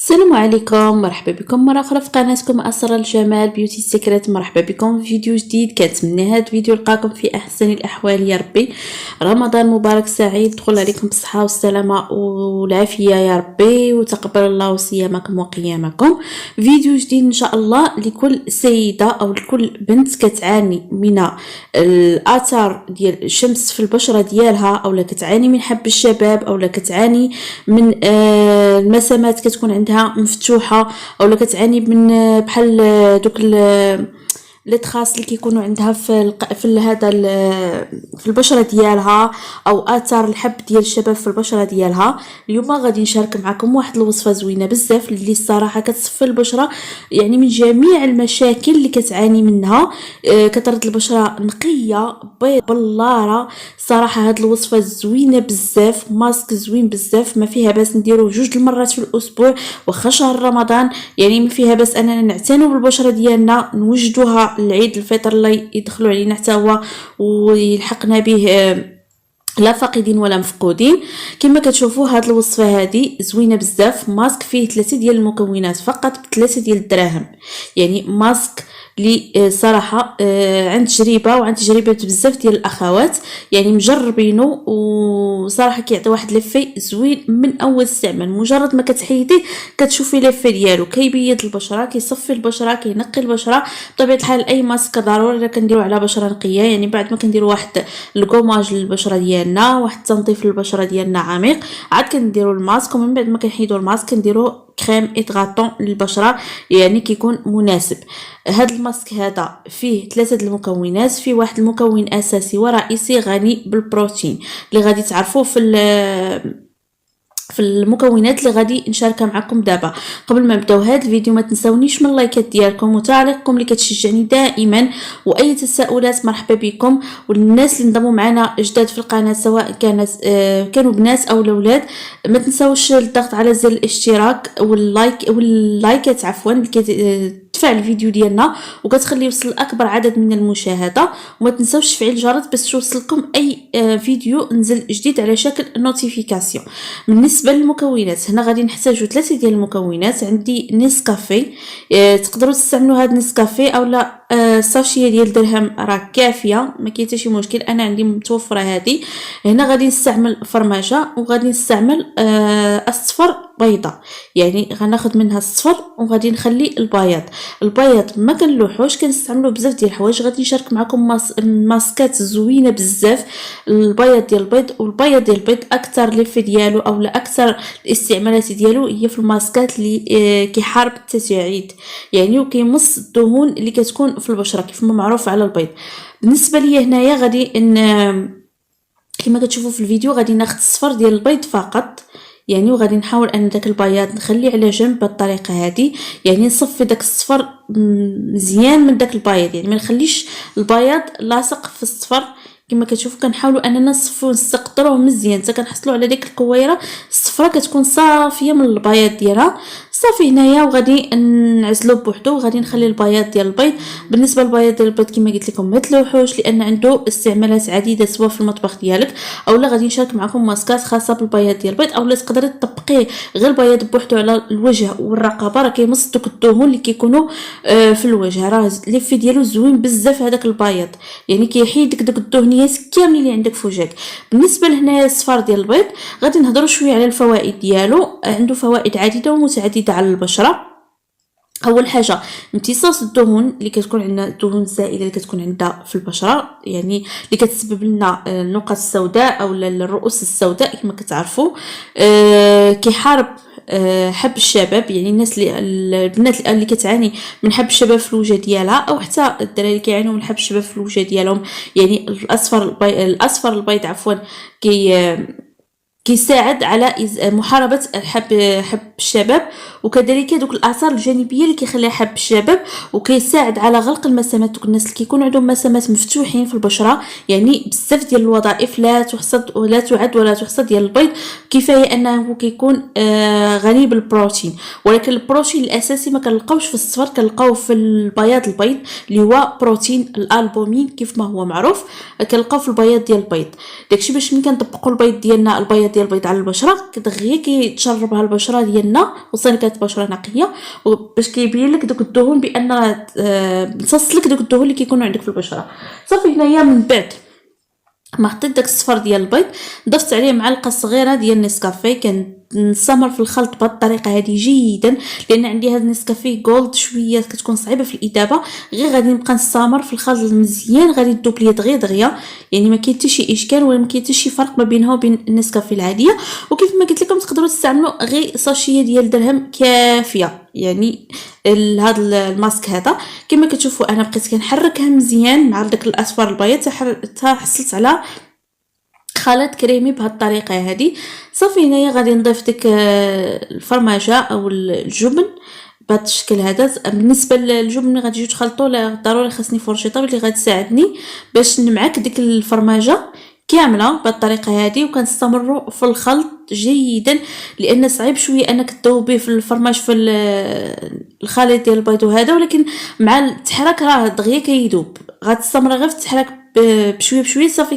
السلام عليكم، مرحبا بكم مرة أخرى في قناتكم أسرار الجمال بيوتي سيكريت. مرحبا بكم في فيديو جديد. كنتمنى هذا الفيديو يلقاكم في أحسن الأحوال يا ربي. رمضان مبارك سعيد، دخل عليكم بالصحة والسلامة والعافية يا ربي، وتقبل الله صيامكم وقيامكم. فيديو جديد إن شاء الله لكل سيدة أو لكل بنت كتعاني من الآثار ديال الشمس في البشرة ديالها، أو لا كتعاني من حب الشباب، أو لا كتعاني من المسامات كتكون عندها مفتوحه، او لا كتعاني من بحال دوك لي تراس اللي كيكونوا عندها في هذا في البشره ديالها، او اثار الحب ديال الشباب في البشره ديالها. اليوم غادي نشارك معكم واحد الوصفه زوينه بزاف اللي الصراحه كتصفي البشره يعني من جميع المشاكل اللي كتعاني منها. كترد البشره نقيه بيض بلاره. صراحه هاد الوصفه زوينه بزاف، ماسك زوين بزاف، ما فيها باس نديروه 2 المرات في الاسبوع واخا شهر رمضان. يعني ما فيها باس اننا نعتنوا بالبشره ديالنا، نوجدوها العيد الفطر الله يدخلوا علينا حتى هو ويلحقنا به لا فاقدين ولا مفقودين. كما كتشوفوا هاد الوصفه هذه زوينه بزاف. ماسك فيه 3 ديال المكونات فقط ب3 ديال الدراهم، يعني ماسك لي صراحه عند تجربه وعند تجربه بزاف ديال الاخوات، يعني مجربينه وصراحه كيعطي واحد ليفي زوين من اول استعمال. مجرد ما كتحيديه كتشوفي ليفي ديالو، كيبيض البشره، كيصفي البشره، كينقي البشره. بطبيعه الحال اي ماسك ضروري كنديروا على بشره نقيه، يعني بعد ما كنديروا واحد الكوماج للبشره ديالنا، واحد التنظيف للبشره ديالنا عميق، عاد كنديروا الماسك، ومن بعد ما كنحيدوا الماسك كنديروا كريم ايدغاطون للبشره، يعني كيكون مناسب. هذا الماسك هذا فيه 3 المكونات. فيه واحد المكون اساسي ورئيسي غني بالبروتين اللي غادي تعرفوه في المكونات اللي غادي نشاركها معكم دابا. قبل ما نبداو هذا الفيديو ما تنساونيش من اللايكات ديالكم وتعليقكم اللي كتشجعني دائما، واي تساؤلات مرحبا بكم. والناس اللي انضموا معنا جداد في القناه سواء كانوا بنات او الاولاد، ما تنساوش الضغط على زر الاشتراك واللايكات عفوا اللي تفعل الفيديو ديالنا وكتخلي يوصل اكبر عدد من المشاهده. وما تنساوش تفعيل الجرس باش توصلكم اي فيديو نزل جديد على شكل نوتيفيكاسيون. بالنسبه للمكونات، هنا غادي نحتاجو 3 ديال المكونات. عندي نسكافيه، تقدروا تستعملوا هذا النسكافيه او لا ساشيه ديال درهم راه كافيه، ما كاين حتى شي مشكل. انا عندي متوفره هذه. هنا غادي نستعمل فرماجه، وغادي نستعمل الصفر بيضه، يعني غناخذ منها الصفر وغادي نخلي البياض ما كنلوحوش، كنستعملوا بزاف ديال الحوايج. غادي نشارك معكم ماسكات زوينه بزاف. البياض ديال البيض والبياض ديال البيض اكثر ليفي ديالو او لا اكثر الاستعمالات ديالو هي في الماسكات اللي كيحارب التجاعيد، يعني وكيمص الدهون اللي كتكون في البشره كيف ما معروف على البيض. بالنسبه لي هنايا غادي كما كتشوفوا في الفيديو غادي ناخذ الصفر ديال البيض فقط، يعني وغادي نحاول ان داك البياض نخليه على جنب بالطريقه هذه، يعني نصفي داك الصفر مزيان من داك البياض، يعني ما نخليش البياض لاصق في الصفر. كما كتشوفوا كنحاولوا اننا نصفوا ونستقطروه مزيان حتى كنحصلوا على ديك الكويره الصفراء كتكون صافيه من البياض ديالها. صافي هنايا وغادي نعزلو بوحدو، وغادي نخلي البياض ديال البيض. بالنسبه للبياض ديال البيض كما قلت لكم ما تلوحوش لان عنده استعمالات عديده سواء في المطبخ ديالك او لا غادي نشارك معكم ماسكات خاصه بالبياض ديال البيض، او لا تقدري تطبقيه غير البياض بوحدو على الوجه والرقبه، راه كيمص دوك الدهون اللي كيكونوا في الوجه. راه ليفي ديالو زوين بزاف هذاك البياض، يعني كيحيد داك الدهنيات كاملين اللي عندك في وجهك. بالنسبه لهنايا الصفار ديال البيض غادي نهضروا شويه على الفوائد ديالو. عنده فوائد عديده ومتعدده على البشره. اول حاجه امتصاص الدهون اللي كتكون عندنا، الدهون الزائده اللي كتكون عندنا في البشره، يعني اللي كتسبب لنا النقط السوداء او الرؤوس السوداء كما كتعرفوا. كيحارب حب الشباب، يعني البنات اللي كتعاني من حب الشباب في الوجه ديالها، او حتى الدراري اللي كيعانيو من حب الشباب في الوجه ديالهم، يعني الاصفر البيض عفوا كيساعد على محاربه حب الشباب، وكذلك دوك الاثار الجانبيه اللي كيخليها حب الشباب، وكيساعد على غلق المسامات. دوك الناس اللي كيكون عندهم مسامات مفتوحين في البشره، يعني بزاف ديال الوظائف لا تحصد ولا تعد ولا تحصى ديال البيض. كفايه انه كيكون غني بالبروتين، ولكن البروتين الاساسي ما كنلقاوش في الصفر، كنلقاوه في البياض اللي هو بروتين الالبومين كيف ما هو معروف، كنلقاوه في البياض ديال البيض. داكشي باش ملي كنطبقوا البيض ديالنا البياض ديال ديال البيض على البشره دغيا كيتشربها البشره ديالنا، خصوصا كانت بشره نقيه، باش كيبين لك دوك الدهون بان راه امتص لك دوك الدهون اللي كيكونوا عندك في البشره. صافي هنايا من بعد ما حطيت داك الصفر ديال البيض، ضفت عليه معلقه صغيره ديال نسكافيه. كنستمر في الخلط بهذه الطريقه هذه جيدا، لان عندي هذا النسكافيه جولد شويه كتكون صعيبه في الاذابه. غير غادي نبقى نستمر في الخلط مزيان، غادي تذوب ليا دغيا يعني ما كاين حتى شي اشكال ولا ما كاين حتى شي فرق ما بينها وبين النسكافيه العاديه. وكيف ما قلت لكم تقدروا تستعملوا غير ساشيه ديال درهم كافيه يعني هذا الماسك هذا. كما كتشوفوا انا بقيت كنحركها مزيان مع داك الاصفر البيض حتى حصلت على خلط كريمي بهذه الطريقه هذه. صافي هنايا غادي نضيف ديك الفرماجه او الجبن بهذا الشكل هذا. بالنسبه للجبن اللي غادي تخلطوا ضروري خاصني فرشيطه اللي غادي تساعدني باش نمعك ديك الفرماجه كامله بهذه الطريقه هذه. وكنستمروا في الخلط جيدا لان صعيب شويه انك تذوبيه في الفرماج في الخليط ديال البيض هذا، ولكن مع التحرك راه دغيا كيذوب. غتستمر غير في التحرك بشويه بشويه صافي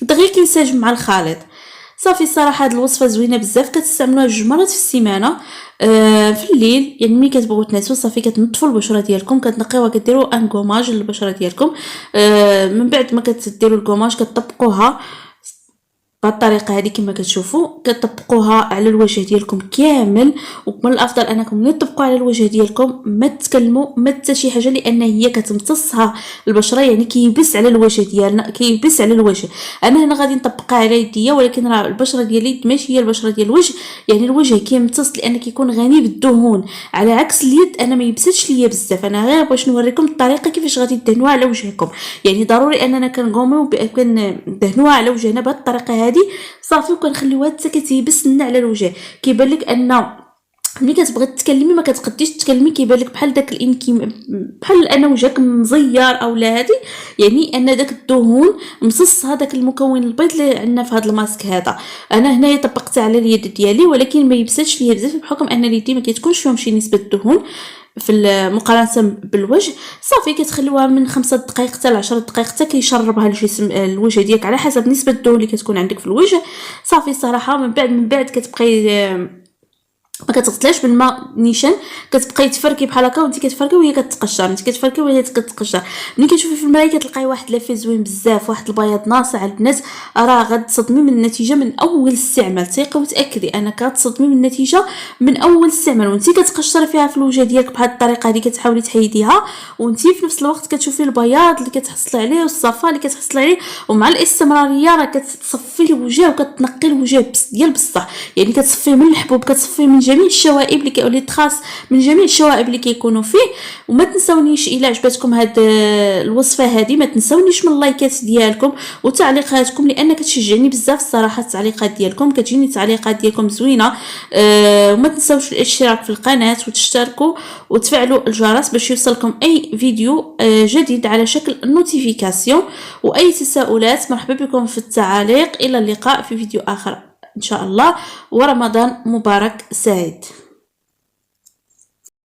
دغيا كينسجم مع الخليط. صافي الصراحه هاد الوصفه زوينه بزاف، كتستعملوها 2 مرات في السيمانه. في الليل يعني ملي كتبغيو تنعسوا صافي كتنظفوا البشره ديالكم، كتنقيوها، كديروا ان كوماج للبشره ديالكم. من بعد ما كتديروا الكوماج كتطبقوها بهذه الطريقه هذه كما كتشوفوا، كتطبقوها على الوجه ديالكم كامل. ومن الافضل انكم ملي تطبقوا على الوجه ديالكم ما تتكلموا ما حتى شي حاجه، لان هي كتمتصها البشره يعني كيبس على الوجه ديالنا، كيبس على الوجه. انا هنا غادي نطبقها على يديا، ولكن راه البشره ديال اليد ماشي هي البشره ديال الوجه، يعني الوجه كيمتص لان كيكون غني بالدهون، على عكس اليد انا ما يبسطش ليا بزاف. انا غير باش نوريكم الطريقه كيفاش غادي تدهنوها على وجهكم. يعني ضروري اننا كنقوموا كندهنوها على وجهنا بهذه الطريقه هذه صافي، وكنخليوها حتى كتيبس لنا على الوجه. كيبان لك ان ملي كتبغي تتكلمي ما كتقديش تتكلمي، كيبان لك بحال داك بحال ان وجهك مزير او لا، هذه يعني ان داك الدهون مصص هذاك المكون البيض اللي عندنا في هذا الماسك هذا. انا هنايا طبقت على اليد ديالي، ولكن ما يبسطش ليا بزاف بحكم ان اليد ما كتكونش فيهم شي نسبه دهون في المقارنه بالوجه. صافي كتخليوها من 5 دقائق حتى ل 10 دقائق حتى كيشربها الجسم الوجه ديالك على حسب نسبه الدهون اللي كتكون عندك في الوجه. صافي الصراحه من بعد كتبقاي ما كتغسلاش بالماء نيشان، كتبقاي تفركي بحال هكا وانت كتفركي وهي كتقشر، انت كتفركي وهي كتقشر. ملي كتشوفي في المرايه كتلقاي واحد لافي زوين بزاف، واحد البياض ناصع على البنات، راه غتصدمي من النتيجه من اول استعمال. ثقي وتاكدي انك غتصدمي من النتيجه من اول استعمال. وانت كتقشري فيها في الوجه ديالك بهذه الطريقه هذه، كتحاولي تحيديها وانت في نفس الوقت كتشوفي البياض اللي كتحصلي عليه والصفاء اللي كتحصلي عليه. ومع الاستمراريه راه كتصفي الوجه وكتنقي الوجه ديال بصح، يعني كتصفيه من الحبوب، كتصفيه من جميع الشوائب اللي تخاص من جميع الشوائب اللي كيكونوا فيه. وما تنساونيش الا عجبتكم هاد الوصفه هذه ما تنساونيش من اللايكات ديالكم وتعليقاتكم، لان كتشجعني بزاف الصراحه. التعليقات ديالكم كتجيني تعليقات ديالكم زوينه. وما تنساوش الاشتراك في القناه وتشتركوا وتفعلوا الجرس باش يوصلكم اي فيديو جديد على شكل نوتيفيكاسيون. واي تساؤلات مرحبا بكم في التعاليق. الى اللقاء في فيديو اخر ان شاء الله، ورمضان مبارك سعيد.